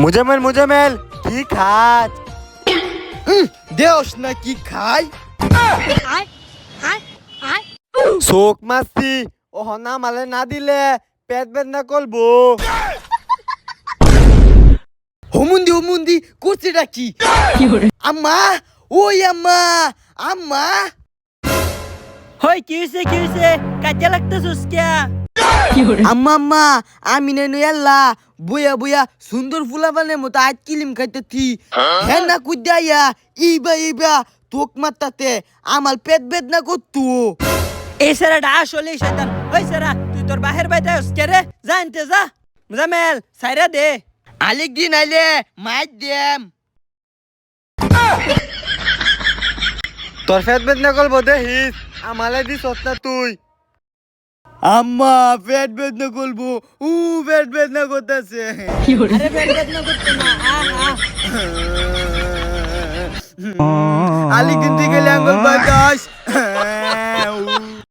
মুজামেল মুজামেল কি খাস? দেওস না কি খাই? শোক মাসি ও হনা মালে না দিলে পেট বেদনা করবো। হুমুন্দি করছে ডাকি। আম্মা, ওই আম্মা, আম্মা। হই কি হইছে কাজে লাগতেছস কে? আম্মা আম্মা, আমি নেনু এল্লা বইয়া বইয়া সুন্দর ফুলাবানের মতো আজ কিলিম খাইতেছি। হ্যাঁ না কুদাইয়া ইবা তোক মারতাতে আমার পেট বেদনা করতো। এই সেরাটা আসলে শয়তান। ওই সেরা তুই তোর বাহির বাইতে কে রে? জানতে যা মুজামেল সাইরা দে। আলেক দিন আইলে মাইর দেম। তোর পেট বেদনা করবো দেখিস, আমালে দিস না তুই। আম্মা পেট বেদনা করবো, পেট বেদনা করতেছে। আরে পেট বেদনা করতে না, আলেক দিন থেকে আঙ্গুল বাতাস।